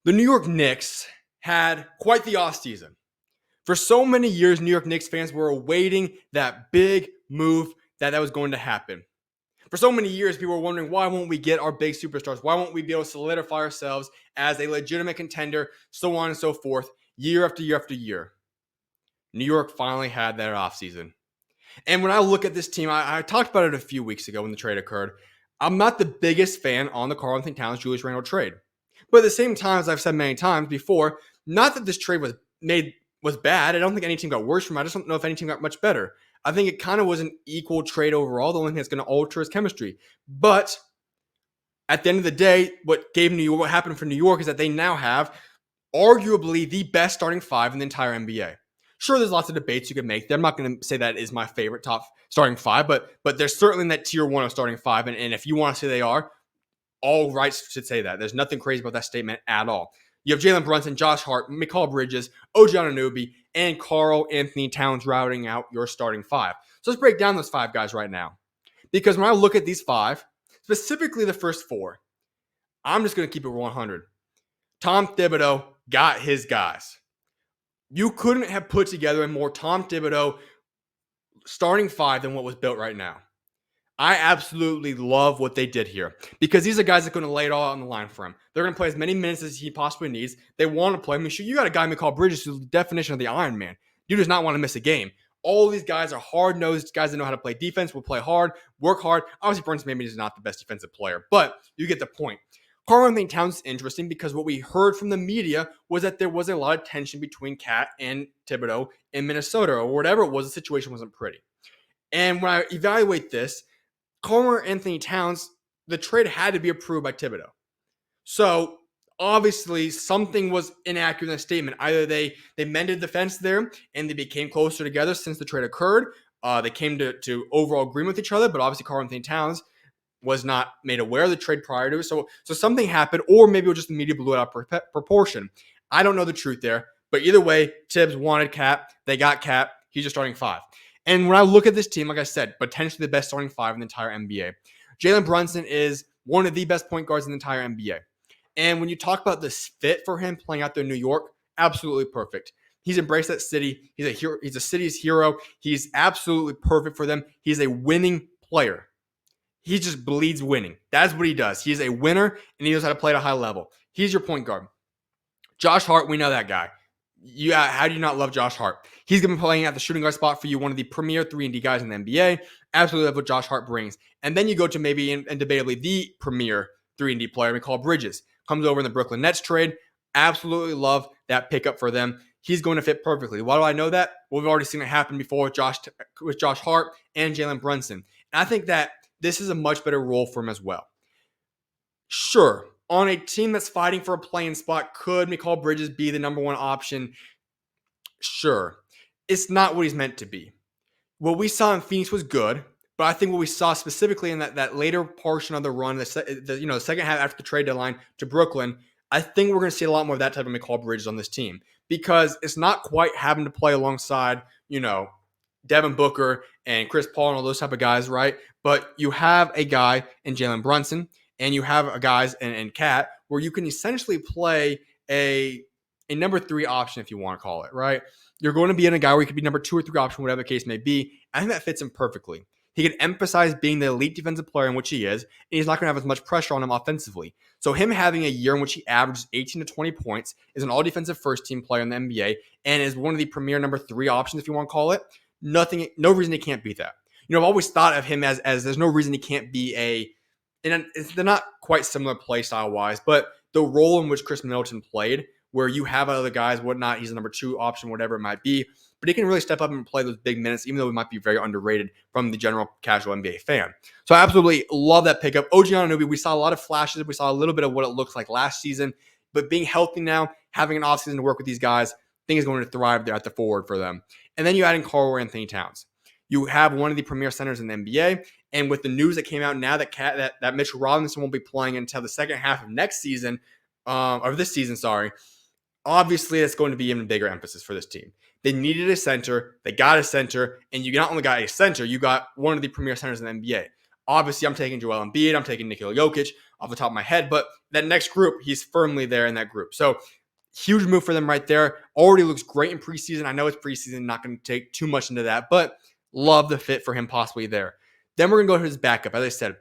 The New York Knicks had quite the offseason. For so many years, New York Knicks fans were awaiting that big move that was going to happen. For so many years, people were wondering, why won't we get our big superstars? Why won't we be able to solidify ourselves as a legitimate contender, so on and so forth, year after year after year? New York finally had that offseason. And when I look at this team, I talked about it a few weeks ago when the trade occurred. I'm not the biggest fan on the Karl-Anthony Towns, Julius Randle trade. But at the same time, as I've said many times before, not that this trade was bad. I don't think any team got worse from it. I just don't know if any team got much better. I think it kind of was an equal trade overall. The only thing that's going to alter is chemistry. But at the end of the day, what happened for New York is that they now have arguably the best starting five in the entire NBA. Sure, there's lots of debates you can make there. I'm not going to say that is my favorite top starting five, but there's certainly in that tier one of starting five. And if you want to say they are, all rights should say that. There's nothing crazy about that statement at all. You have Jalen Brunson, Josh Hart, Mikal Bridges, OG Anunoby, and Karl-Anthony Towns routing out your starting five. So let's break down those five guys right now. Because when I look at these five, specifically the first four, I'm just going to keep it 100. Tom Thibodeau got his guys. You couldn't have put together a more Tom Thibodeau starting five than what was built right now. I absolutely love what they did here because these are guys that are going to lay it all out on the line for him. They're going to play as many minutes as he possibly needs. They want to play. I mean, you got a guy, Mikal Bridges, who's the definition of the Iron Man. You does not want to miss a game. All these guys are hard-nosed guys that know how to play defense, will play hard, work hard. Obviously, Brunson maybe is not the best defensive player, but you get the point. Karl-Anthony Towns is interesting because what we heard from the media was that there was a lot of tension between Cat and Thibodeau in Minnesota, or whatever it was, the situation wasn't pretty. And when I evaluate this, Karl-Anthony Towns, the trade had to be approved by Thibodeau. So obviously something was inaccurate in the statement. Either they mended the fence there and they became closer together since the trade occurred. They came to overall agreement with each other, but obviously Karl-Anthony Towns was not made aware of the trade prior to it. So something happened, or maybe it was just the media blew it out of proportion. I don't know the truth there, but either way, Tibbs wanted Cap. They got Cap. He's just starting five. And when I look at this team, like I said, potentially the best starting five in the entire NBA. Jalen Brunson is one of the best point guards in the entire NBA. And when you talk about this fit for him playing out there in New York, absolutely perfect. He's embraced that city. He's a hero. He's a city's hero. He's absolutely perfect for them. He's a winning player. He just bleeds winning. That's what he does. He's a winner, and he knows how to play at a high level. He's your point guard. Josh Hart, we know that guy. How do you not love Josh Hart? He's going to be playing at the shooting guard spot for you, one of the premier 3-and-D guys in the NBA. Absolutely love what Josh Hart brings. And then you go to maybe, and debatably, the premier 3-and-D player, Mikal Bridges. Comes over in the Brooklyn Nets trade. Absolutely love that pickup for them. He's going to fit perfectly. Why do I know that? Well, we've already seen it happen before with Josh Hart and Jalen Brunson. And I think that this is a much better role for him as well. Sure, on a team that's fighting for a playing spot, could Mikal Bridges be the number one option? Sure. It's not what he's meant to be. What we saw in Phoenix was good, but I think what we saw specifically in that later portion of the run, the second half after the trade deadline to Brooklyn, I think we're going to see a lot more of that type of Mikal Bridges on this team because it's not quite having to play alongside, Devin Booker and Chris Paul and all those type of guys, right? But you have a guy in Jalen Brunson and you have a guys in Cat where you can essentially play a number 3 option, if you want to call it, right? You're going to be in a guy where he could be number 2 or 3 option, whatever the case may be. I think that fits him perfectly. He can emphasize being the elite defensive player in which he is, and he's not going to have as much pressure on him offensively. So him having a year in which he averages 18 to 20 points, is an all-defensive first-team player in the NBA, and is one of the premier number 3 options, if you want to call it, no reason he can't be that. I've always thought of him as there's no reason he can't be and they're not quite similar play style-wise, but the role in which Chris Middleton played, where you have other guys, whatnot, he's a number 2 option, whatever it might be, but he can really step up and play those big minutes, even though he might be very underrated from the general casual NBA fan. So I absolutely love that pickup. OG Anunoby, we saw a lot of flashes. We saw a little bit of what it looks like last season, but being healthy now, having an offseason to work with these guys, I think is going to thrive there at the forward for them. And then you add in Karl-Anthony Towns. You have one of the premier centers in the NBA, and with the news that came out now that Mitchell Robinson won't be playing until the second half of next season, or this season, sorry, obviously that's going to be even bigger emphasis for this team. They needed a center, they got a center, and you not only got a center, you got one of the premier centers in the NBA. Obviously, I'm taking Joel Embiid. I'm taking Nikola Jokic off the top of my head. But that next group, he's firmly there in that group. So huge move for them right there. Already looks great in preseason. I know it's preseason, not going to take too much into that, but love the fit for him possibly there. Then we're going to go to his backup. As I said,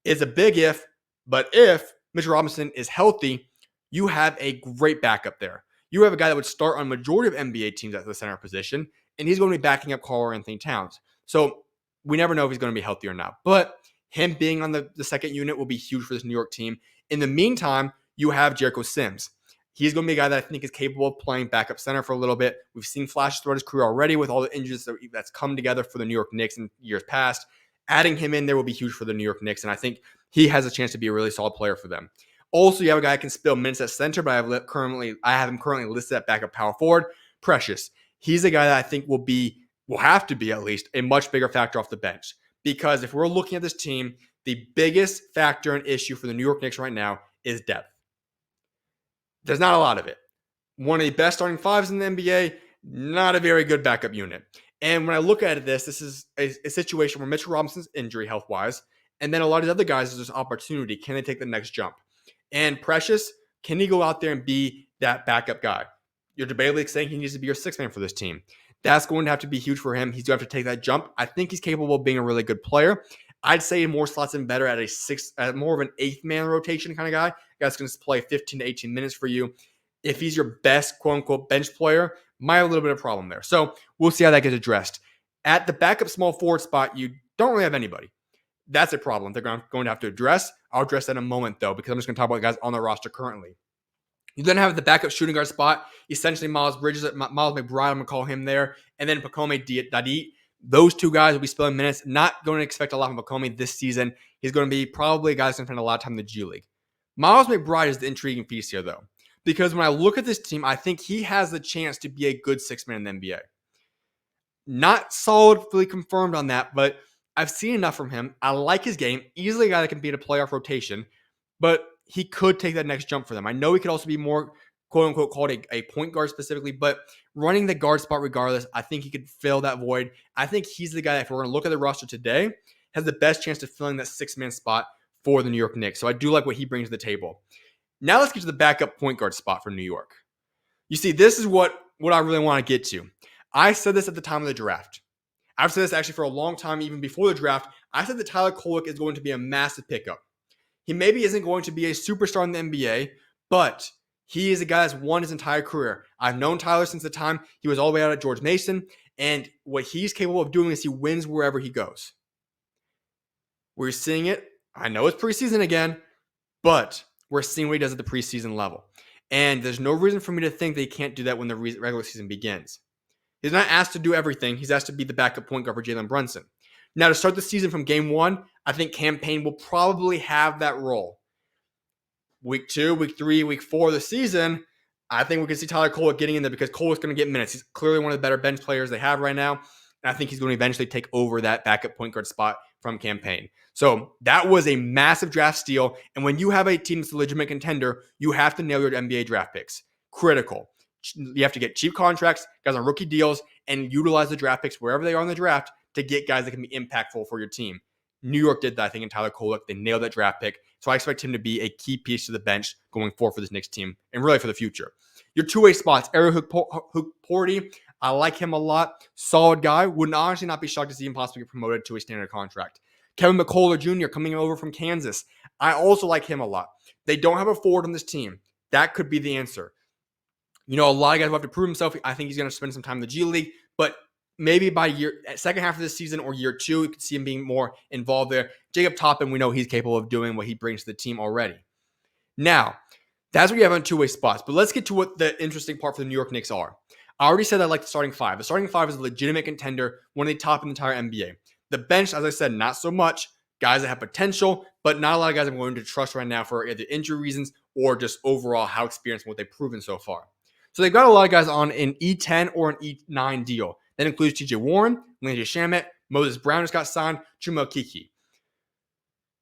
it's a big if, but if Mitchell Robinson is healthy, you have a great backup there. You have a guy that would start on a majority of NBA teams at the center position, and he's going to be backing up Karl-Anthony Towns. So we never know if he's going to be healthy or not. But him being on the second unit will be huge for this New York team. In the meantime, you have Jericho Sims. He's going to be a guy that I think is capable of playing backup center for a little bit. We've seen flashes throughout his career already with all the injuries that's come together for the New York Knicks in years past. Adding him in there will be huge for the New York Knicks, and I think he has a chance to be a really solid player for them. Also, you have a guy that can spill minutes at center, but I have him currently listed at backup power forward. Precious. He's a guy that I think will have to be at least a much bigger factor off the bench. Because if we're looking at this team, the biggest factor and issue for the New York Knicks right now is depth. There's not a lot of it. One of the best starting fives in the NBA, not a very good backup unit. And when I look at this is a situation where Mitchell Robinson's injury health-wise, and then a lot of the other guys, there's this opportunity. Can they take the next jump? And Precious, can he go out there and be that backup guy? You're debatably saying he needs to be your sixth man for this team. That's going to have to be huge for him. He's going to have to take that jump. I think he's capable of being a really good player. I'd say more slots him better at more of an eighth man rotation kind of guy. Guy's going to play 15 to 18 minutes for you. If he's your best quote unquote bench player, might have a little bit of problem there. So we'll see how that gets addressed. At the backup small forward spot, you don't really have anybody. That's a problem they're going to have to address. I'll address that in a moment, though, because I'm just going to talk about guys on the roster currently. You then have the backup shooting guard spot, essentially Miles McBride, I'm going to call him there, and then Pacome Dadit. Those two guys will be splitting minutes. Not going to expect a lot from Pacome this season. He's going to be probably a guy that's going to spend a lot of time in the G League. Miles McBride is the intriguing piece here, though, because when I look at this team, I think he has the chance to be a good six-man in the NBA. Not solidly confirmed on that, but I've seen enough from him. I like his game. Easily a guy that can be in a playoff rotation, but he could take that next jump for them. I know he could also be more, quote unquote, called a point guard specifically, but running the guard spot regardless, I think he could fill that void. I think he's the guy that, if we're going to look at the roster today, has the best chance of filling that six-man spot for the New York Knicks. So I do like what he brings to the table. Now let's get to the backup point guard spot for New York. You see, this is what I really want to get to. I said this at the time of the draft. I've said this actually for a long time, even before the draft. I said that Tyler Kolek is going to be a massive pickup. He maybe isn't going to be a superstar in the NBA, but he is a guy that's won his entire career. I've known Tyler since the time he was all the way out at George Mason, and what he's capable of doing is he wins wherever he goes. We're seeing it. I know it's preseason again, but we're seeing what he does at the preseason level. And there's no reason for me to think that he can't do that when the regular season begins. He's not asked to do everything. He's asked to be the backup point guard for Jalen Brunson. Now, to start the season from game one, I think Cam Payne will probably have that role. Week 2, week 3, week 4 of the season, I think we can see Tyler Kolek getting in there because Kolek's going to get minutes. He's clearly one of the better bench players they have right now. And I think he's going to eventually take over that backup point guard spot from Cam Payne. So that was a massive draft steal. And when you have a team that's a legitimate contender, you have to nail your NBA draft picks. Critical. You have to get cheap contracts, guys on rookie deals, and utilize the draft picks wherever they are in the draft to get guys that can be impactful for your team. New York did that, I think, in Tyler Kolek. They nailed that draft pick. So I expect him to be a key piece to the bench going forward for this Knicks team and really for the future. Your two-way spots, Eric Hukporti, I like him a lot. Solid guy. Would honestly not be shocked to see him possibly get promoted to a standard contract. Kevin McCullough Jr. coming over from Kansas. I also like him a lot. They don't have a forward on this team. That could be the answer. You know, a lot of guys will have to prove himself. I think he's going to spend some time in the G League, but maybe by second half of this season or year 2, you could see him being more involved there. Jacob Toppin, we know he's capable of doing what he brings to the team already. Now, that's what you have on two-way spots, but let's get to what the interesting part for the New York Knicks are. I already said I like the starting five. The starting five is a legitimate contender, one of the top in the entire NBA. The bench, as I said, not so much. Guys that have potential, but not a lot of guys I'm going to trust right now for either injury reasons or just overall how experienced and what they've proven so far. So they've got a lot of guys on an E10 or an E9 deal. That includes TJ Warren, Landry Shamet, Moses Brown just got signed, Chuma Kiki.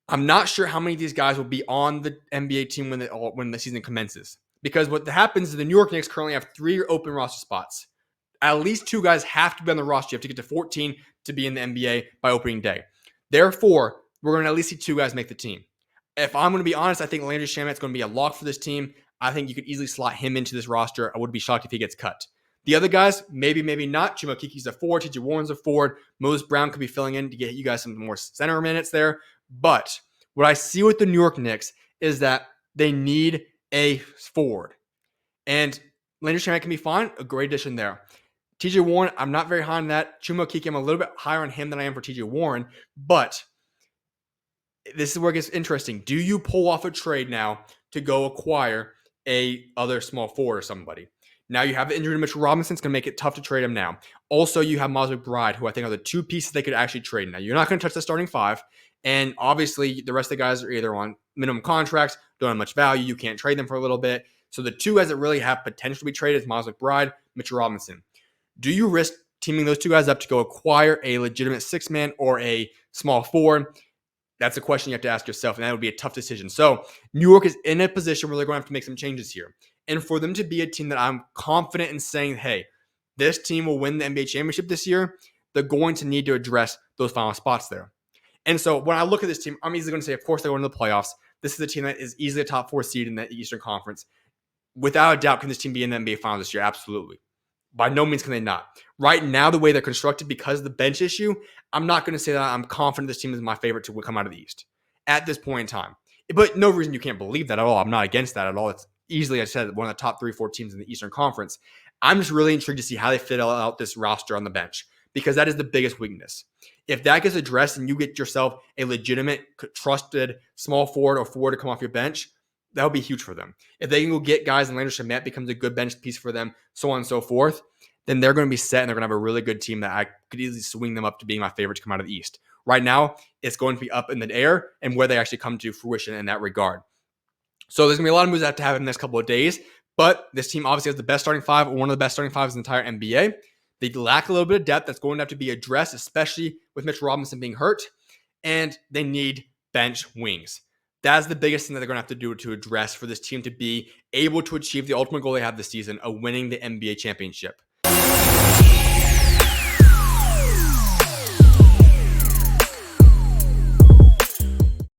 I'm not sure how many of these guys will be on the NBA team when the season commences. Because what happens is the New York Knicks currently have 3 open roster spots. At least 2 guys have to be on the roster. You have to get to 14 to be in the NBA by opening day. Therefore, we're going to at least see 2 guys make the team. If I'm going to be honest, I think Landry Shamet's going to be a lock for this team. I think you could easily slot him into this roster. I would be shocked if he gets cut. The other guys, maybe, maybe not. Chuma Kiki's a forward. TJ Warren's a forward. Moses Brown could be filling in to get you guys some more center minutes there. But what I see with the New York Knicks is that they need a forward. And Landry Shamet can be fine. A great addition there. TJ Warren, I'm not very high on that. Chuma Kiki, I'm a little bit higher on him than I am for TJ Warren. But this is where it gets interesting. Do you pull off a trade now to go acquire a other small forward or somebody? Now you have the injury to Mitchell Robinson. It's going to make it tough to trade him now. Also, you have Miles McBride, who I think are the 2 pieces they could actually trade. Now, you're not going to touch the starting 5. And obviously, the rest of the guys are either on minimum contracts, don't have much value. You can't trade them for a little bit. So the 2 guys that really have potential to be traded is Miles McBride, Mitchell Robinson. Do you risk teaming those 2 guys up to go acquire a legitimate 6-man or a small forward? That's a question you have to ask yourself, and that would be a tough decision. So New York is in a position where they're going to have to make some changes here. And for them to be a team that I'm confident in saying, hey, this team will win the NBA championship this year, they're going to need to address those final spots there. And so when I look at this team, I'm easily going to say, of course, they're going to the playoffs. This is a team that is easily a top 4 seed in the Eastern Conference. Without a doubt, can this team be in the NBA Finals this year? Absolutely. By no means can they not. Right now, the way they're constructed because of the bench issue, I'm not going to say that I'm confident this team is my favorite to come out of the East at this point in time. But no reason you can't believe that at all. I'm not against that at all. It's easily, I said, one of the top 3-4 teams in the Eastern Conference. I'm just really intrigued to see how they fit out this roster on the bench because that is the biggest weakness. If that gets addressed and you get yourself a legitimate, trusted small forward or forward to come off your bench, that would be huge for them. If they can go get guys and Landry Shamet becomes a good bench piece for them, so on and so forth, then they're going to be set and they're going to have a really good team that I could easily swing them up to being my favorite to come out of the East. Right now, it's going to be up in the air and where they actually come to fruition in that regard. So there's going to be a lot of moves that have to happen in the next couple of days, but this team obviously has the best starting 5, or one of the best starting 5s in the entire NBA. They lack a little bit of depth that's going to have to be addressed, especially with Mitch Robinson being hurt, and they need bench wings. That's the biggest thing that they're going to have to do to address for this team to be able to achieve the ultimate goal they have this season of winning the NBA championship.